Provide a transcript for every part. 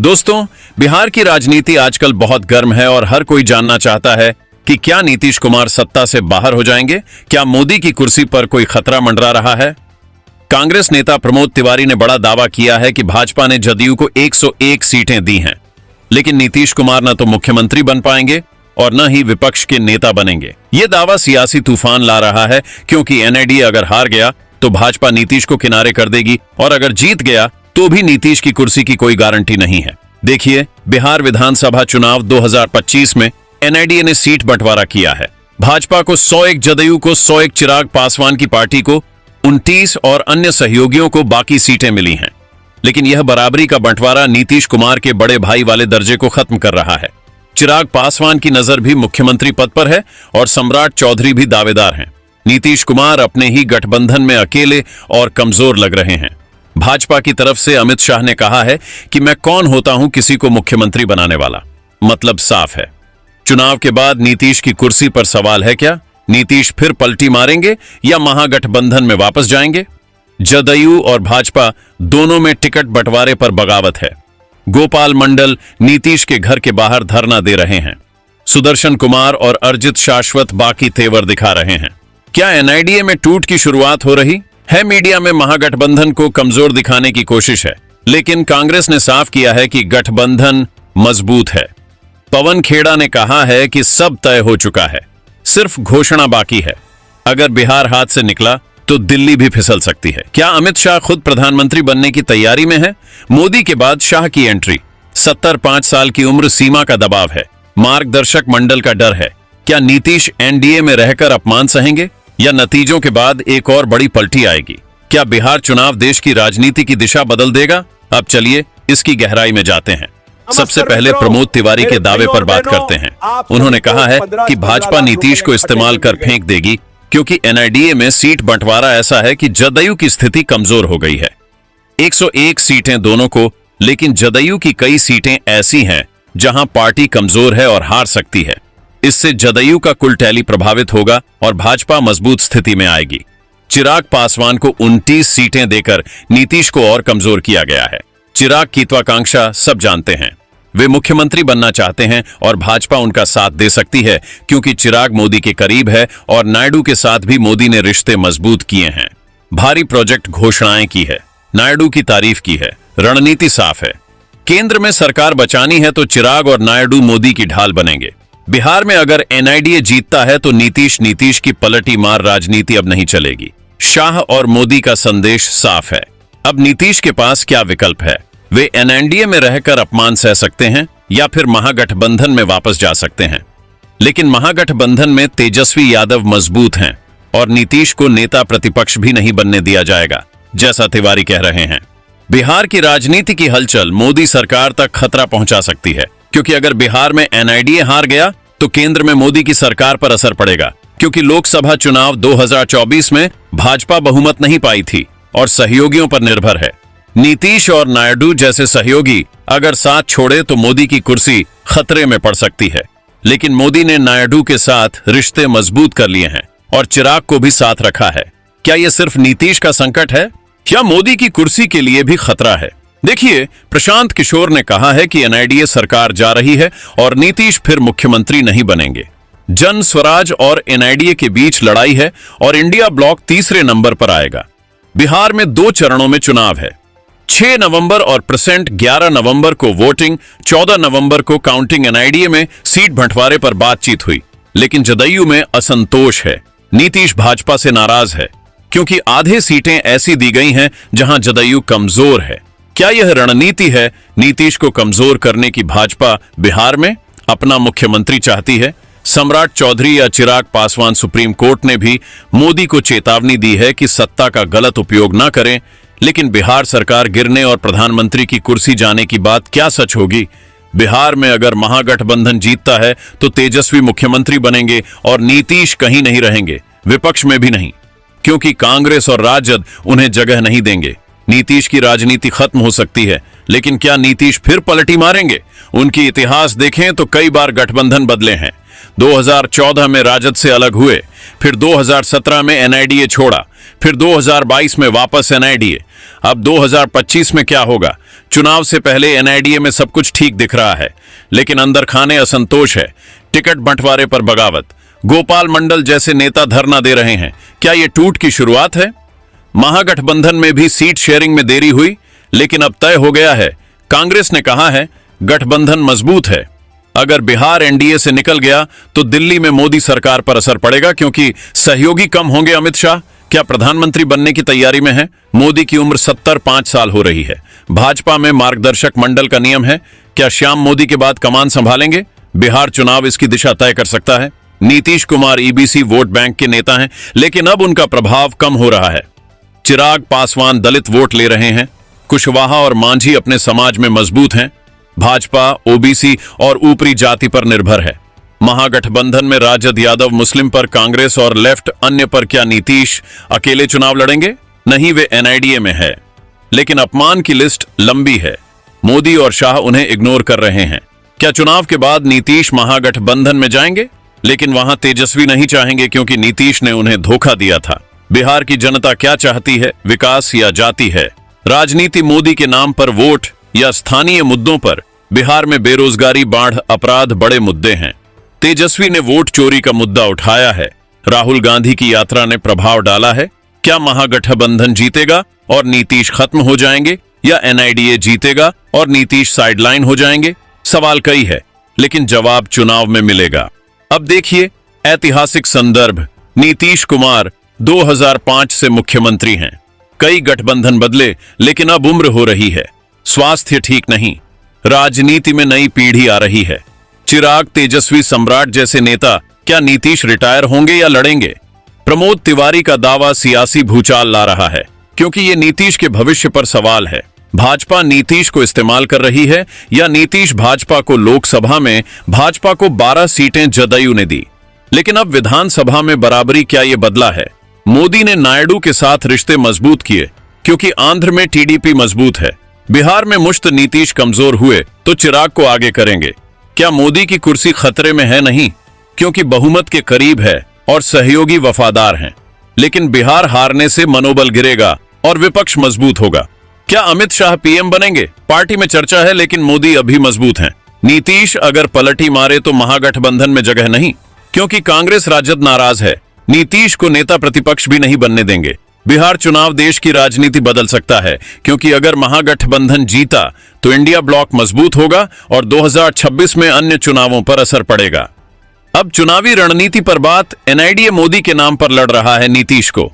दोस्तों, बिहार की राजनीति आजकल बहुत गर्म है और हर कोई जानना चाहता है कि क्या नीतीश कुमार सत्ता से बाहर हो जाएंगे। क्या मोदी की कुर्सी पर कोई खतरा मंडरा रहा है। कांग्रेस नेता प्रमोद तिवारी ने बड़ा दावा किया है कि भाजपा ने जदयू को 101 सीटें दी हैं, लेकिन नीतीश कुमार न तो मुख्यमंत्री बन पाएंगे और न ही विपक्ष के नेता बनेंगे। यह दावा सियासी तूफान ला रहा है, क्योंकि एनडीए अगर हार गया तो भाजपा नीतीश को किनारे कर देगी और अगर जीत गया तो भी नीतीश की कुर्सी की कोई गारंटी नहीं है। देखिए, बिहार विधानसभा चुनाव 2025 में एनडीए ने सीट बंटवारा किया है। भाजपा को 101, जदयू को 101, चिराग पासवान की पार्टी को 29 और अन्य सहयोगियों को बाकी सीटें मिली हैं। लेकिन यह बराबरी का बंटवारा नीतीश कुमार के बड़े भाई वाले दर्जे को खत्म कर रहा है। चिराग पासवान की नजर भी मुख्यमंत्री पद पर है और सम्राट चौधरी भी दावेदार हैं। नीतीश कुमार अपने ही गठबंधन में अकेले और कमजोर लग रहे हैं। भाजपा की तरफ से अमित शाह ने कहा है कि मैं कौन होता हूं किसी को मुख्यमंत्री बनाने वाला। मतलब साफ है, चुनाव के बाद नीतीश की कुर्सी पर सवाल है क्या। नीतीश फिर पलटी मारेंगे या महागठबंधन में वापस जाएंगे। जदयू और भाजपा दोनों में टिकट बंटवारे पर बगावत है। गोपाल मंडल नीतीश के घर के बाहर धरना दे रहे हैं। सुदर्शन कुमार और अर्जित शाश्वत बाकी तेवर दिखा रहे हैं। क्या एनडीए में टूट की शुरुआत हो रही है। मीडिया में महागठबंधन को कमजोर दिखाने की कोशिश है, लेकिन कांग्रेस ने साफ किया है कि गठबंधन मजबूत है। पवन खेड़ा ने कहा है कि सब तय हो चुका है, सिर्फ घोषणा बाकी है। अगर बिहार हाथ से निकला तो दिल्ली भी फिसल सकती है। क्या अमित शाह खुद प्रधानमंत्री बनने की तैयारी में है। मोदी के बाद शाह की एंट्री। 75 साल की उम्र सीमा का दबाव है। मार्गदर्शक मंडल का डर है। क्या नीतीश एनडीए में रहकर अपमान सहेंगे या नतीजों के बाद एक और बड़ी पलटी आएगी। क्या बिहार चुनाव देश की राजनीति की दिशा बदल देगा। अब चलिए इसकी गहराई में जाते हैं। सबसे पहले प्रमोद तिवारी के दावे पर बात करते हैं। उन्होंने कहा है कि भाजपा नीतीश को इस्तेमाल कर फेंक देगी, क्योंकि एनडीए में सीट बंटवारा ऐसा है कि जदयू की स्थिति कमजोर हो गई है। 101 सीटें दोनों को, लेकिन जदयू की कई सीटें ऐसी हैं जहां पार्टी कमजोर है और हार सकती है। इससे जदयू का कुल टैली प्रभावित होगा और भाजपा मजबूत स्थिति में आएगी। चिराग पासवान को 29 सीटें देकर नीतीश को और कमजोर किया गया है। चिराग की महत्वाकांक्षा सब जानते हैं। वे मुख्यमंत्री बनना चाहते हैं और भाजपा उनका साथ दे सकती है, क्योंकि चिराग मोदी के करीब है और नायडू के साथ भी मोदी ने रिश्ते मजबूत किए हैं। भारी प्रोजेक्ट घोषणाएं की है, नायडू की तारीफ की है। रणनीति साफ है। केंद्र में सरकार बचानी है तो चिराग और नायडू मोदी की ढाल बनेंगे। बिहार में अगर एनडीए जीतता है तो नीतीश की पलटी मार राजनीति अब नहीं चलेगी। शाह और मोदी का संदेश साफ है। अब नीतीश के पास क्या विकल्प है। वे एनडीए में रहकर अपमान सह सकते हैं या फिर महागठबंधन में वापस जा सकते हैं। लेकिन महागठबंधन में तेजस्वी यादव मजबूत हैं और नीतीश को नेता प्रतिपक्ष भी नहीं बनने दिया जाएगा, जैसा तिवारी कह रहे हैं। बिहार की राजनीति की हलचल मोदी सरकार तक खतरा पहुंचा सकती है, क्योंकि अगर बिहार में एनडीए हार गया तो केंद्र में मोदी की सरकार पर असर पड़ेगा, क्योंकि लोकसभा चुनाव 2024 में भाजपा बहुमत नहीं पाई थी और सहयोगियों पर निर्भर है। नीतीश और नायडू जैसे सहयोगी अगर साथ छोड़े तो मोदी की कुर्सी खतरे में पड़ सकती है। लेकिन मोदी ने नायडू के साथ रिश्ते मजबूत कर लिए हैं और चिराग को भी साथ रखा है। क्या यह सिर्फ नीतीश का संकट है या मोदी की कुर्सी के लिए भी खतरा है। देखिए, प्रशांत किशोर ने कहा है कि एनडीए सरकार जा रही है और नीतीश फिर मुख्यमंत्री नहीं बनेंगे। जन स्वराज और एनडीए के बीच लड़ाई है और इंडिया ब्लॉक तीसरे नंबर पर आएगा। बिहार में 2 चरणों में चुनाव है। 6 नवंबर और परसेंट 11 नवंबर को वोटिंग, 14 नवंबर को काउंटिंग। एनडीए में सीट बंटवारे पर बातचीत हुई, लेकिन जदयू में असंतोष है। नीतीश भाजपा से नाराज है, क्योंकि आधे सीटें ऐसी दी गई हैं जहां जदयू कमजोर है। क्या यह रणनीति है नीतीश को कमजोर करने की। भाजपा बिहार में अपना मुख्यमंत्री चाहती है। सम्राट चौधरी या चिराग पासवान सुप्रीम कोर्ट ने भी मोदी को चेतावनी दी है कि सत्ता का गलत उपयोग न करें। लेकिन बिहार सरकार गिरने और प्रधानमंत्री की कुर्सी जाने की बात क्या सच होगी। बिहार में अगर महागठबंधन जीतता है तो तेजस्वी मुख्यमंत्री बनेंगे और नीतीश कहीं नहीं रहेंगे, विपक्ष में भी नहीं, क्योंकि कांग्रेस और राजद उन्हें जगह नहीं देंगे। नीतीश की राजनीति खत्म हो सकती है, लेकिन क्या नीतीश फिर पलटी मारेंगे। उनकी इतिहास देखें तो कई बार गठबंधन बदले हैं। 2014 में राजद से अलग हुए, फिर 2017 में एनडीए छोड़ा, फिर 2022 में वापस एनडीए। अब 2025 में क्या होगा। चुनाव से पहले एनआईडीए में सब कुछ ठीक दिख रहा है, लेकिन अंदर खाने असंतोष है। टिकट बंटवारे पर बगावत, गोपाल मंडल जैसे नेता धरना दे रहे हैं। क्या यह टूट की शुरुआत है? महागठबंधन में भी सीट शेयरिंग में देरी हुई, लेकिन अब तय हो गया है। कांग्रेस ने कहा है गठबंधन मजबूत है। अगर बिहार एनडीए से निकल गया तो दिल्ली में मोदी सरकार पर असर पड़ेगा, क्योंकि सहयोगी कम होंगे। अमित शाह क्या प्रधानमंत्री बनने की तैयारी में है? मोदी की उम्र 75 साल हो रही है। भाजपा में मार्गदर्शक मंडल का नियम है। क्या श्याम मोदी के बाद कमान संभालेंगे? बिहार चुनाव इसकी दिशा तय कर सकता है। Nitish Kumar EBC vote bank के नेता हैं, लेकिन अब उनका प्रभाव कम हो रहा है। चिराग पासवान दलित वोट ले रहे हैं। कुशवाहा और मांझी अपने समाज में मजबूत हैं। भाजपा ओबीसी और ऊपरी जाति पर निर्भर है। महागठबंधन में राजद यादव मुस्लिम पर, कांग्रेस और लेफ्ट अन्य पर। क्या नीतीश अकेले चुनाव लड़ेंगे? नहीं, वे एनआईडीए में है, लेकिन अपमान की लिस्ट लंबी है। मोदी और शाह उन्हें इग्नोर कर रहे हैं। क्या चुनाव के बाद नीतीश महागठबंधन में जाएंगे? लेकिन वहां तेजस्वी नहीं चाहेंगे, क्योंकि नीतीश ने उन्हें धोखा दिया था। बिहार की जनता क्या चाहती है, विकास या जाति है? राजनीति मोदी के नाम पर वोट या स्थानीय मुद्दों पर? बिहार में बेरोजगारी, बाढ़, अपराध बड़े मुद्दे हैं। तेजस्वी ने वोट चोरी का मुद्दा उठाया है। राहुल गांधी की यात्रा ने प्रभाव डाला है। क्या महागठबंधन जीतेगा और नीतीश खत्म हो जाएंगे, या एनआईडीए जीतेगा और नीतीश साइडलाइन हो जाएंगे? सवाल कई है, लेकिन जवाब चुनाव में मिलेगा। अब देखिए ऐतिहासिक संदर्भ। नीतीश कुमार 2005 से मुख्यमंत्री हैं। कई गठबंधन बदले, लेकिन अब उम्र हो रही है। स्वास्थ्य ठीक नहीं। राजनीति में नई पीढ़ी आ रही है। चिराग, तेजस्वी, सम्राट जैसे नेता। क्या नीतीश रिटायर होंगे या लड़ेंगे? प्रमोद तिवारी का दावा सियासी भूचाल ला रहा है, क्योंकि ये नीतीश के भविष्य पर सवाल है। भाजपा नीतीश को इस्तेमाल कर रही है, या नीतीश भाजपा को? लोकसभा में भाजपा को 12 सीटें जदयू ने दी, लेकिन अब विधानसभा में बराबरी। क्या यह बदला है? मोदी ने नायडू के साथ रिश्ते मजबूत किए, क्योंकि आंध्र में टीडीपी मजबूत है। बिहार में मुश्त नीतीश कमजोर हुए तो चिराग को आगे करेंगे। क्या मोदी की कुर्सी खतरे में है? नहीं, क्योंकि बहुमत के करीब है और सहयोगी वफादार हैं। लेकिन बिहार हारने से मनोबल गिरेगा और विपक्ष मजबूत होगा। क्या अमित शाह पीएम बनेंगे? पार्टी में चर्चा है, लेकिन मोदी अभी मजबूत हैं। नीतीश अगर पलटी मारे तो महागठबंधन में जगह नहीं, क्योंकि कांग्रेस राजद नाराज है। नीतीश को नेता प्रतिपक्ष भी नहीं बनने देंगे। बिहार चुनाव देश की राजनीति बदल सकता है, क्योंकि अगर महागठबंधन जीता तो इंडिया ब्लॉक मजबूत होगा और 2026 में अन्य चुनावों पर असर पड़ेगा। अब चुनावी रणनीति पर बात। एनआईडीए मोदी के नाम पर लड़ रहा है। नीतीश को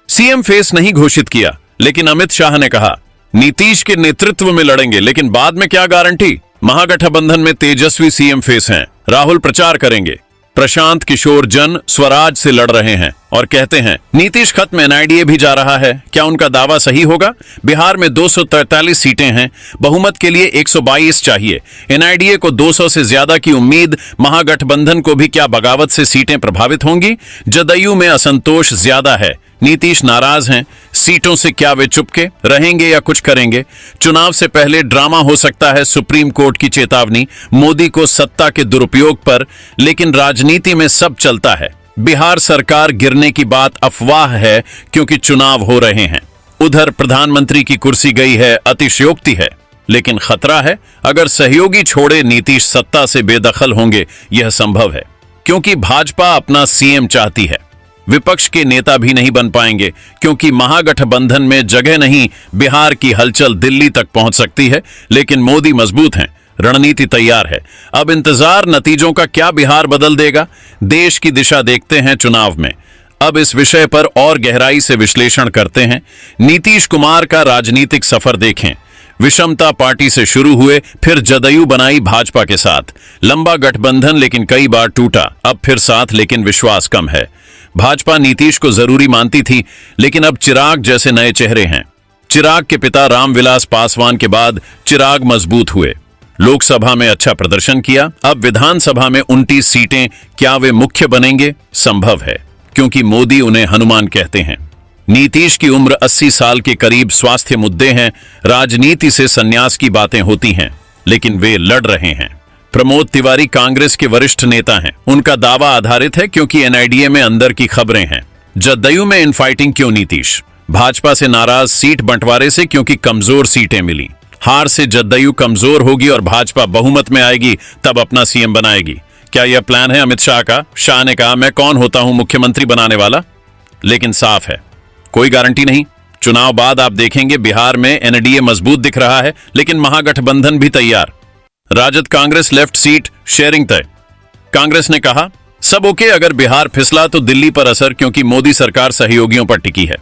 सीएम फेस नहीं घोषित किया, लेकिन अमित शाह ने कहा नीतीश के नेतृत्व में लड़ेंगे। लेकिन बाद में क्या गारंटी? महागठबंधन में तेजस्वी सीएम फेस हैं। राहुल प्रचार करेंगे। प्रशांत किशोर जन स्वराज से लड़ रहे हैं और कहते हैं नीतीश खत्म, एनआईडीए भी जा रहा है। क्या उनका दावा सही होगा? बिहार में 243 सीटें हैं। बहुमत के लिए 122 चाहिए। एनआईडीए को 200 से ज्यादा की उम्मीद। महागठबंधन को भी क्या बगावत से सीटें प्रभावित होंगी? जदयू में असंतोष ज्यादा है। नीतीश नाराज हैं। सीटों से क्या वे चुपके रहेंगे या कुछ करेंगे? चुनाव से पहले ड्रामा हो सकता है। सुप्रीम कोर्ट की चेतावनी मोदी को सत्ता के दुरुपयोग पर। लेकिन राजनीति में सब चलता है। बिहार सरकार गिरने की बात अफवाह है, क्योंकि चुनाव हो रहे हैं। उधर प्रधानमंत्री की कुर्सी गई है, अतिशयोक्ति है, लेकिन खतरा है। अगर सहयोगी छोड़े नीतीश सत्ता से बेदखल होंगे, यह संभव है, क्योंकि भाजपा अपना सीएम चाहती है। विपक्ष के नेता भी नहीं बन पाएंगे, क्योंकि महागठबंधन में जगह नहीं। बिहार की हलचल दिल्ली तक पहुंच सकती है, लेकिन मोदी मजबूत हैं। रणनीति तैयार है। अब इंतजार नतीजों का। क्या बिहार बदल देगा देश की दिशा? देखते हैं चुनाव में। अब इस विषय पर और गहराई से विश्लेषण करते हैं। नीतीश कुमार का राजनीतिक सफर देखें। विषमता पार्टी से शुरू हुए, फिर जदयू बनाई भाजपा के साथ। लंबा गठबंधन, लेकिन कई बार टूटा। अब फिर साथ, लेकिन विश्वास कम है। भाजपा नीतीश को जरूरी मानती थी, लेकिन अब चिराग जैसे नए चेहरे हैं। चिराग के पिता रामविलास पासवान के बाद चिराग मजबूत हुए। लोकसभा में अच्छा प्रदर्शन किया। अब विधानसभा में 29 सीटें। क्या वे मुख्य बनेंगे? संभव है, क्योंकि मोदी उन्हें हनुमान कहते हैं। नीतीश की उम्र 80 साल के करीब। स्वास्थ्य मुद्दे हैं। राजनीति से संन्यास की बातें होती हैं, लेकिन वे लड़ रहे हैं। प्रमोद तिवारी कांग्रेस के वरिष्ठ नेता हैं। उनका दावा आधारित है, क्योंकि एनआईडीए में अंदर की खबरें हैं। जदयू में इनफाइटिंग क्यों? नीतीश भाजपा से नाराज। सीट बंटवारे से, क्योंकि कमजोर सीटें मिली। हार से जदयू कमजोर होगी और भाजपा बहुमत में आएगी, तब अपना सीएम बनाएगी। क्या यह प्लान है अमित शाह का? शाह ने कहा, मैं कौन होता हूं मुख्यमंत्री बनाने वाला? लेकिन साफ है, कोई गारंटी नहीं। चुनाव बाद आप देखेंगे बिहार में एनडीए मजबूत दिख रहा है, लेकिन महागठबंधन भी तैयार। Rajad Congress left seat sharing तय। कांग्रेस ने कहा, सब ओके, अगर बिहार फिसला तो दिल्ली पर असर, क्योंकि मोदी सरकार सहयोगियों पर टिकी है।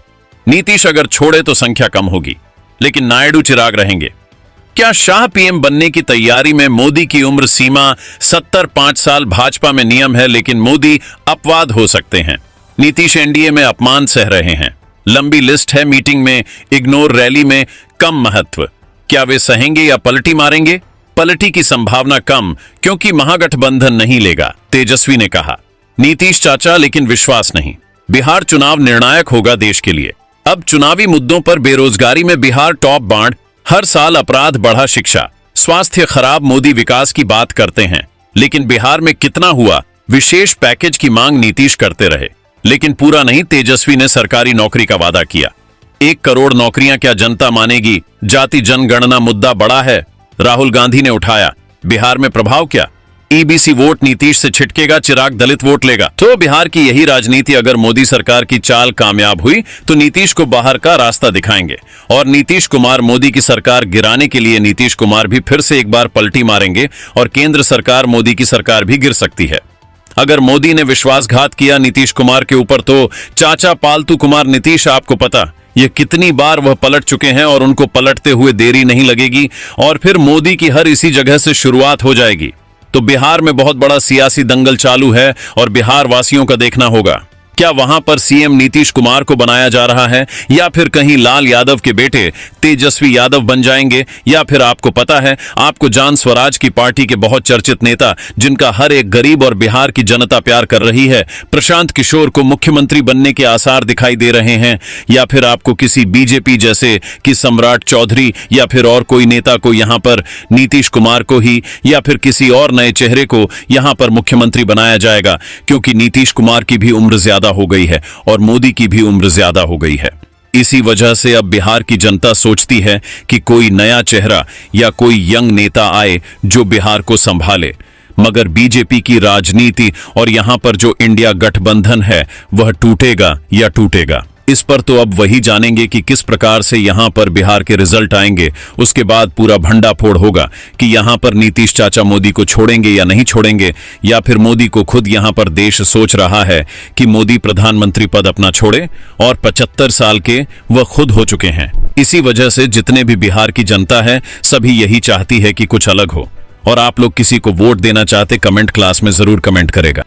नीतीश अगर छोड़े तो संख्या कम होगी, लेकिन नायडू चिराग रहेंगे। क्या शाह पीएम बनने की तैयारी में? मोदी की उम्र सीमा 70, 5 साल भाजपा में नियम है, लेकिन मोदी अपवाद हो सकते हैं। नीतीश एनडीए में अपमान सह रहे हैं। लंबी लिस्ट है, मीटिंग में इग्नोर, रैली में कम महत्व। क्या वे सहेंगे या पलटी मारेंगे? पलटी की संभावना कम, क्योंकि महागठबंधन नहीं लेगा, तेजस्वी ने कहा। नीतीश चाचा, लेकिन विश्वास नहीं। बिहार चुनाव निर्णायक होगा देश के लिए। अब चुनावी मुद्दों पर बेरोजगारी में बिहार टॉप बाढ़, हर साल अपराध बढ़ा, शिक्षा स्वास्थ्य खराब, मोदी विकास की बात करते हैं, लेकिन बिहार में कितना हुआ? विशेष पैकेज की मांग नीतीश करते रहे, लेकिन पूरा नहीं। तेजस्वी ने सरकारी नौकरी का वादा किया। 1 करोड़ नौकरियां क्या जनता मानेगी? जाति जनगणना मुद्दा बड़ा है, राहुल गांधी ने उठाया। बिहार में प्रभाव क्या? ईबीसी वोट नीतीश से छिटकेगा, चिराग दलित वोट लेगा। तो बिहार की यही राजनीति। अगर मोदी सरकार की चाल कामयाब हुई तो नीतीश को बाहर का रास्ता दिखाएंगे, और नीतीश कुमार मोदी की सरकार गिराने के लिए नीतीश कुमार भी फिर से एक बार पलटी मारेंगे, और केंद्र सरकार, मोदी की सरकार भी गिर सकती है। अगर मोदी ने विश्वासघात किया नीतीश कुमार के ऊपर, तो चाचा पालतू कुमार नीतीश, आपको पता ये कितनी बार वह पलट चुके हैं, और उनको पलटते हुए देरी नहीं लगेगी, और फिर मोदी की हर इसी जगह से शुरुआत हो जाएगी। तो बिहार में बहुत बड़ा सियासी दंगल चालू है, और बिहार वासियों का देखना होगा, क्या वहां पर सीएम नीतीश कुमार को बनाया जा रहा है, या फिर कहीं लाल यादव के बेटे तेजस्वी यादव बन जाएंगे। या फिर आपको पता है, आपको जान स्वराज की पार्टी के बहुत चर्चित नेता, जिनका हर एक गरीब और बिहार की जनता प्यार कर रही है, प्रशांत किशोर को मुख्यमंत्री बनने के आसार दिखाई दे रहे हैं। या फिर आपको किसी बीजेपी जैसे कि सम्राट चौधरी या फिर और कोई नेता को यहां पर नीतीश कुमार को ही, या फिर किसी और नए चेहरे को यहां पर मुख्यमंत्री बनाया जाएगा, क्योंकि नीतीश कुमार की भी उम्र ज्यादा हो गई है और मोदी की भी उम्र ज्यादा हो गई है। इसी वजह से अब बिहार की जनता सोचती है कि कोई नया चेहरा या कोई यंग नेता आए जो बिहार को संभाले। मगर बीजेपी की राजनीति और यहां पर जो इंडिया गठबंधन है, वह टूटेगा या टूटेगा, इस पर तो अब वही जानेंगे कि किस प्रकार से यहां पर बिहार के रिजल्ट आएंगे। उसके बाद पूरा भंडाफोड़ होगा कि यहां पर नीतीश चाचा मोदी को छोड़ेंगे या नहीं छोड़ेंगे, या फिर मोदी को खुद यहां पर देश सोच रहा है कि मोदी प्रधानमंत्री पद अपना छोड़े, और 75 साल के वह खुद हो चुके हैं। इसी वजह से जितने भी बिहार की जनता है, सभी यही चाहती है कि कुछ अलग हो। और आप लोग किसी को वोट देना चाहते, कमेंट क्लास में जरूर कमेंट करेगा।